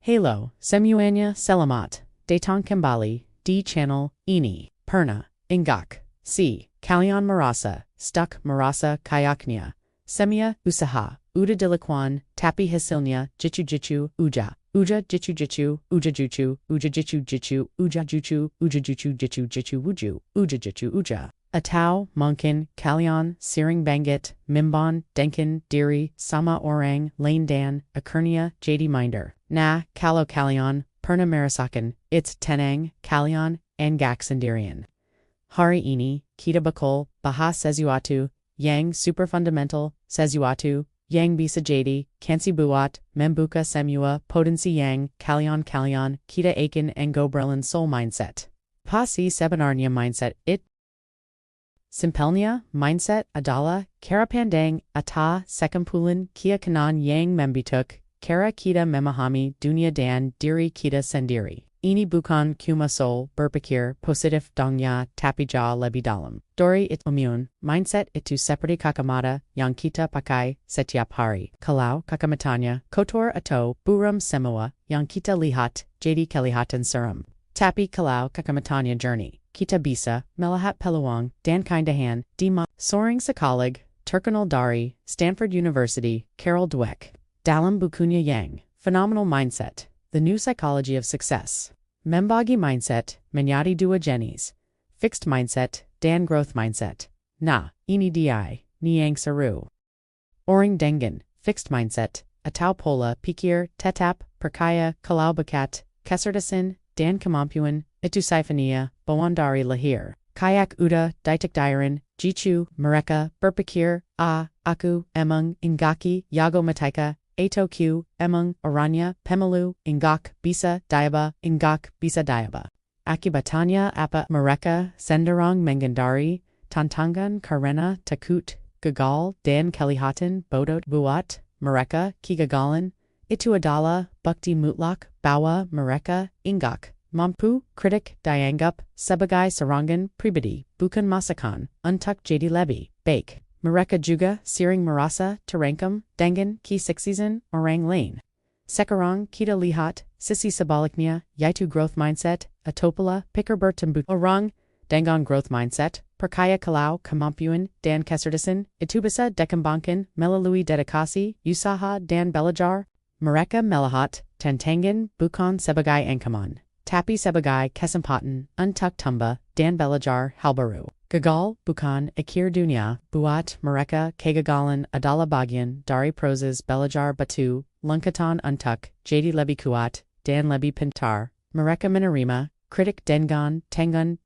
Halo, Semuanya, Selamat, Datang Kembali, D Channel, Ini, Perna, Ingak, C. Kalian Merasa, Stuck Merasa Kayaknya, Semia, Usaha, Uda Dilakuan, Tapi Hasilnya, Jitu Jitu, Uja Jitu Jitu, Uja Jitu Jitu, Uja Jitu Jitu Uja. Atau, Mungkin, Kalian, Siring Bangit, Mimban, Denkin, Diri, Sama Orang, Lane Dan, Akurnia, JD Minder, Na, Kalau Kalian, Perna Marasakan, It's Tenang, Kalian, Angak Sendirian. Hari Ini, Kita Bakul, Baha Sesuatu, Yang Super Fundamental, Sesuatu, Yang Bisa Jadi, Kansi Buat, Membuka Semua, Potensi Yang, Kalian, Kita Akin Ngobrelin Soul Mindset. Pasi Sebenarnya Mindset, It Simpelnya, Mindset, Adala, Kara Pandang, Ata, Sekampulin, Kia Kanan Yang Membituk, Kara Kita Memahami, Dunia Dan, Diri Kita Sendiri. Ini bukan Kuma Soul, Berpikir, Positif Dongnya, Tapija Lebih Dalam. Dori it immune, Mindset itu seperti kakamata, yang kita pakai setiap hari. Kalau kakamatanya, kotor atau buram semua, yang kita lihat, jadi kelihatan seram. Tapi kalau kakamatanya jernih, kita bisa melihat peluang dan keindahan di Soaring Sakalig, terkenal dari Stanford University, Carol Dweck. Dalam bukunya Yang, Phenomenal Mindset, The New Psychology of Success. Membagi Mindset, menjadi dua jenis. Fixed Mindset, dan Growth Mindset. Nah, ini dia, ni yang seru. Orang dengan Fixed Mindset, atau pola pikir tetap percaya kalau bakat, kecerdasan, dan kemampuan, itu sifonia, bawaan dari lahir. Kayak udah ditakdirin, jitu, mereka, berpikir, aku, emang, ingaki, yago mateka, Ato Q, emang, orangnya, pemilu, ingak, bisa, diaba. Akibatnya apa mereka, senderang mengendari, tantangan karena takut, gagal, dan kelihatan bodoh buat, mereka, kegagalan, itu adalah, bukti mutlak, bahwa mereka, ingak, mampu, kritik, dianggap, sebagai serangan pribadi, bukan masakan, untuk jadi lebih baik. Mereka juga sering merasa terancam dengan kesaksian orang lain. Sekarang kita lihat sisi sebaliknya, yaitu growth mindset, atau pola pikir bertumbuh orang dengan growth mindset, percaya kalau kemampuan dan kecerdasan itu bisa dikembangkan melalui dedikasi, usaha dan belajar. Mereka melihat tantangan bukan sebagai ancaman, tapi sebagai kesempatan untuk tumbuh dan belajar hal baru. Gagal bukan akhir dunia, buat mereka kegagalan adalah bagian dari proses belajar batu, lengkatan untuk jadi lebih kuat dan lebih pintar. Mereka menerima kritik dengan tangan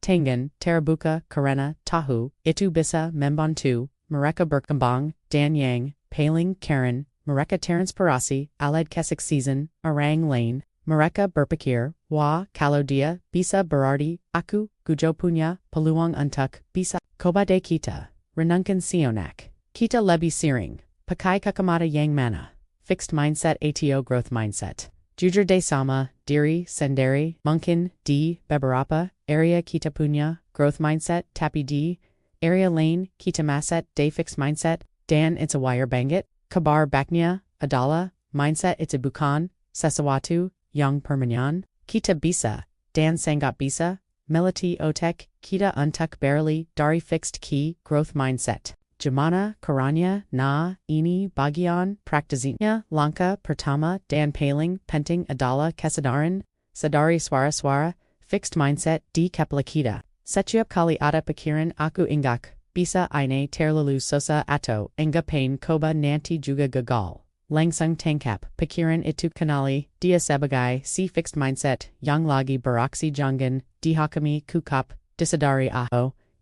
terbuka karena tahu itu bisa membantu mereka berkembang dan yang paling keren, mereka terinspirasi oleh kesaksian orang lain. Mereka berpikir, wah, kalau dia bisa berarti aku juga punya peluang untuk bisa. Kobade kita, renungkan sionak. Kita lebih sering, pakai kacamata yang mana. Fixed mindset atau growth mindset. Jujur deh sama diri sendiri, mungkin di beberapa area kita punya growth mindset, tapi di area lain kita masih de fixed mindset, dan it's a wire bangit. Kabar baiknya adalah mindset itu bukan sesuatu yang permanen. Kita bisa dan sangat bisa melatih otak kita untuk beralih dari fixed key growth mindset. Gimana caranya? Nah, ini bagian praktisnya. Langkah pertama dan paling penting adalah kesadaran, sadari suara-suara fixed mindset di kepala kita. Setiap kali ada pikiran aku ingak bisa ini terlalu susah atau ngapain coba nanti juga gagal. Langsung tangkap pikiran itu kenali dia sebagai si fixed mindset yang lagi beraksi jangan dihakimi kukap disadari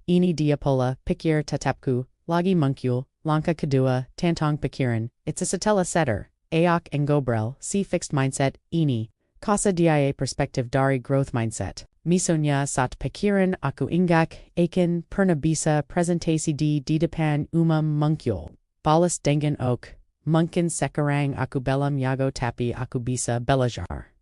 ini dia pola pikir tetapku lagi muncul. Langkah kedua tentang pikiran itu setelah sadar aak ngobrol si fixed mindset ini kasa dia perspektif dari growth mindset. Misalnya saat pikiran aku ingak akan pernah bisa presentasi di depan umum muncul. Balas dengan mungkin sekarang aku belum jago tapi aku bisa belajar.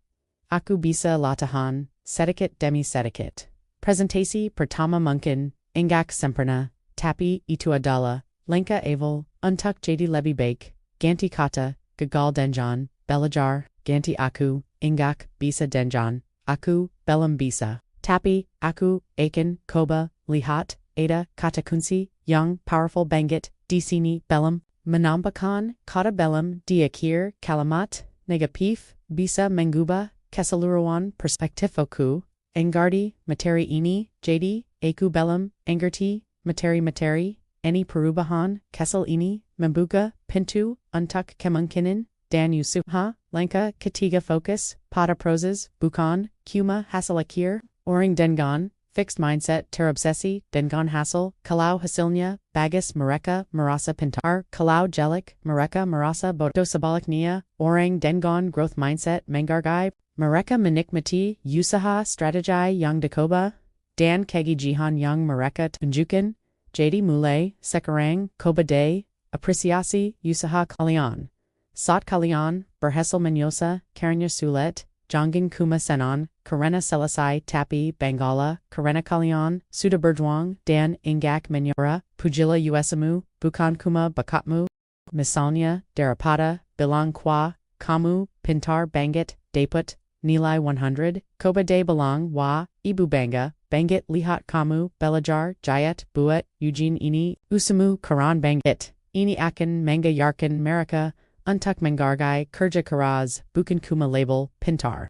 Aku bisa latihan, sedikit demi sedikit. Presentasi pertama mungkin enggak sempurna, tapi itu adalah langkah awal untuk jadi lebih baik. Ganti kata, gagal dengan belajar. Ganti Aku, Ingak, Bisa Denjan, Aku, Belam Bisa, Tapi, Aku, Akin, Koba, Lihat, Ada, Katakunsi, Young, Powerful Bangit, Disini, Belam, Manambakan, Kata Belam, Diakir, Kalamat, Negapif, Bisa Menguba, Kesaluruan, Perspektifoku, Engardi, Materi Ini, JD, Aku Belam, Engerti, Materi, Eni Perubahan, Kesel Ini, Membuka, Pintu, Untuk Kemunkinin, Dan Yusupha, Lanka, Katiga Focus, Pada Proses, Bukan, Kuma, Hasalakir, Oring Dengon, Fixed Mindset, Terobsesi, Dengon Hassel, Kalau Hasilnya, Bagus Mereka, Marasa Pintar, Kalau Jelik, Mereka Marasa Bodosabalik Nia, Orang Dengon Growth Mindset, Mengargai, Mereka Menikmati, Usaha Strategy Yang Dakoba, Dan Kegi Jihan Yang Mereka Tunjukan, JD Mulay, Sekarang, Koba Day, Apreciasi, Usaha Kalian, Sat Kalian, Berhesel Menyosa, Karanya Sulet, Jonggin Kuma Senon, Karena Selasai, Tapi, Bangala, Karena Kalian, Suda Berjuang, Dan, Ingak Menyora, Pujila Usamu, Bukan Kuma Bakatmu, Misalnya, Darapada, Bilang Kwa, Kamu, Pintar Bangit, Daput, Nilai 100, Koba De Balang Wa, Ibu Banga, Bangit Lihat Kamu, Belajar, Jayat, Buat, Eugene Ini, Usamu, Karan Bangit, Ini Akan, Manga Yarkan, Merika, Untuk Mengargai, Kerja Karaz, Bukan Kuma Label, Pintar.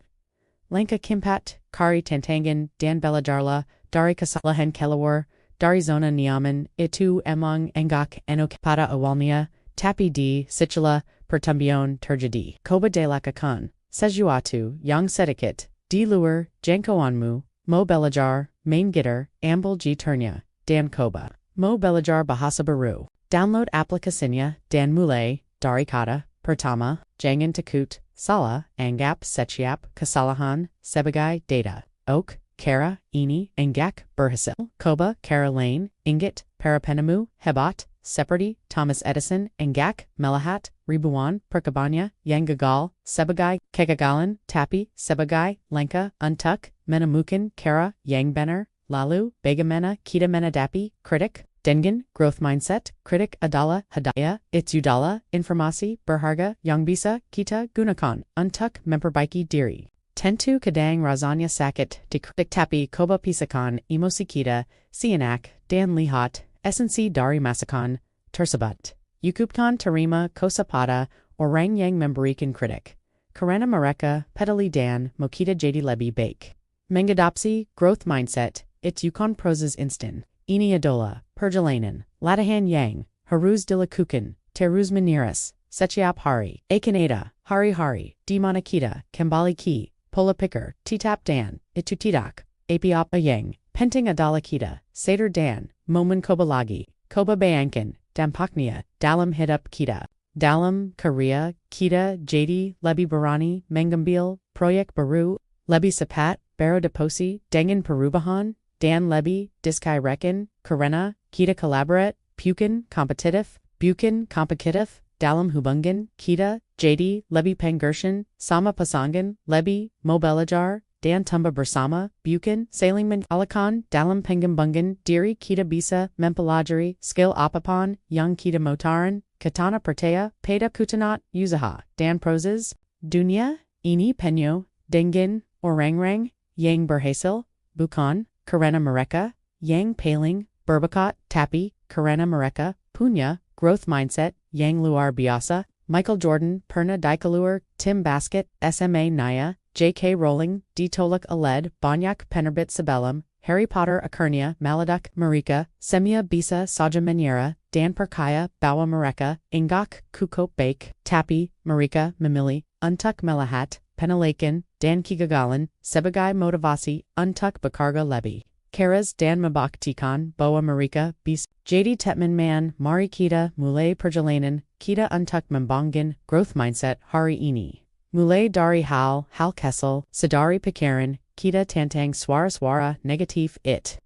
Lanka Kimpat, Kari Tantangan, Dan Belajarla, Dari Kasalahan Kelawar, Dari Zona Niaman, Itu Emong Engak Enokapada Awalnia, Tapi D, Sichila, Pertumbion, Turjadi, Koba de Lakakan, Sejuatu, Yang Sedikit, D Luer, Jankoanmu, Mo Belajar, Main Gitter, Ambul G Turnya, Dan Koba, Mo Belajar Bahasa Baru. Download Aplikasinya, Dan Mulay, Dari Kata, Pertama, Jangan Takut, Sala, Angap, Sechiap, Kasalahan, Sebagai, Data, Oak, Kara, Ini, Engak, Berhasil, Koba, Kara Lane, Ingit, Parapenamu, Hebat, Separdi, Thomas Edison, Engak, Melahat, Ribuan, Perkabanya, Yangagal, Sebagai, Kegagalan, Tapi, Sebagai, Lenka, Untuk, Menamukin, Kara, Yangbener, Lalu, Begamena, Kita Menadapi, Critic, Dengen, Growth Mindset, Critic, Adala, Hadaya, Itsudala, Informasi, Berharga, Yangbisa, Kita, Gunakan, Untuk, Memperbaiki Diri. Tentu Kadang Razanya Sakit, Dikritik Tapi, Koba Pisakan, Emosikita, Sianak, Dan Lihat, SNC Dari Masakan, Tersabat, Yukupkan Tarima, Kosapada, Orang Yang Memberikan Critic. Karena Mereka, Pedali Dan, Mokita JD Lebi Bake. Mengadopsi, Growth Mindset, It's Yukon Proses Instan, Ini Adola, Perjalanan, Latahan Yang, Haruz Dilakukan, Teruz Maniras, Sechiap Hari, Akanada, Hari, Dimanakita, Kembali Ki, Pola Picker, Titap Dan, Itutidak, Apiop Yang, Penting Adalakita, Seder Dan, Momen Kobalagi, Koba Bayankan, Dampaknia, Dalam Hidap Kita, Dalam, Korea, Kita, JD, Lebi Barani, Mengambil, Proyek Baru, Lebi Sapat, Baro Deposi, Dengen Perubahan, Dan Lebi, Diskai Reckon, Karena, Kita Collaborate, Pukin, Competitive, Bukin, Competitive, Dalam Hubungan, Kita, JD, Lebi Pengershan, Sama Pasangan, Lebi, Mobelajar, Dan Tumba Bersama, Bukin, Sailingman Alakan, Dalam Pengambungan, Diri Kita Bisa, Mempelajari, Skill Apapan, Young Kita Motaran, Katana Pertea, Peda Kutanat, Uzaha, Dan Proses, Dunia, Ini Penyo, Dengen, Orangrang, Yang Berhasil, Bukan, Karena Mereka, Yang Paling, Berbakat, Tapi, Karena Mereka, Punya, Growth Mindset, Yang Luar Biasa, Michael Jordan, Perna Daikalur, Tim Basket, SMA Naya, J.K. Rowling, D. Tolak Aled, Banyak Penerbit Sabellum, Harry Potter Akernia, Maladak, Marika, Semia Bisa Saja Menera, Dan Perkaya, Bawa Mereka, Ingak, Kukop Bake, Tapi, Marika, Mamili, Untuk Melahat, Penalakan, Dan Kigagalan, Sebagai Motivasi, Untuk Bakarga Lebi. Karas Dan Mabak Tikan, Boa Marika, Bis, JD Tetman Man, Mari Kita, Mulay Perjalanan, Kita Untuk Membangan, Growth Mindset, Hari Ini. Mulay Dari Hal Kessel, Sadari Pekaran, Kita Tantang Swara, Negatif It.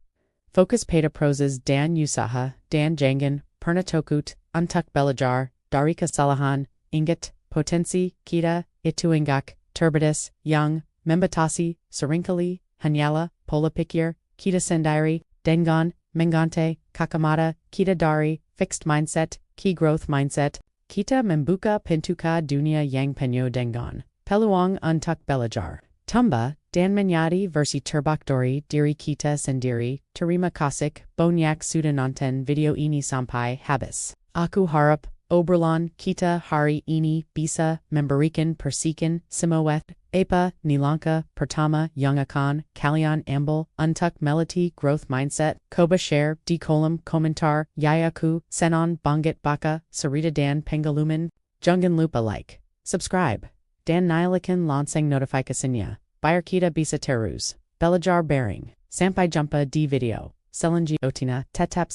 Focus Peta Proses Dan Usaha, Dan Jangan, Perna Tokut, Untuk Belajar, Darika Salahan, Ingat, Potensi, Kita, Ituingak, Turbidus, Young, Membatasi, Sarinkali, Hanyala, Pola Pikir, Kita Sendiri, Dengon, Mengante, Kakamata, Kita Dari, Fixed Mindset, Key Growth Mindset, Kita Membuka Pintuka Dunia Yang Penyo Dengon. Peluang untuk belajar. Tumba, dan menyadi versi terbakdori diri kita sendiri, terima kasih banyak sudah nonton video ini sampai habis. Aku harap obrolan kita hari ini bisa memberikan persikan semua apa nilangkah pertama yang akan kalian ambil untuk melatih growth mindset. Coba share di kolom komentar yayaku senang banget baka cerita dan pengalaman. Jangan lupa like, subscribe, dan nyalakan lonceng notifikasinya biar kita bisa terus belajar bareng. Sampai jumpa di video selanjutnya. Tetap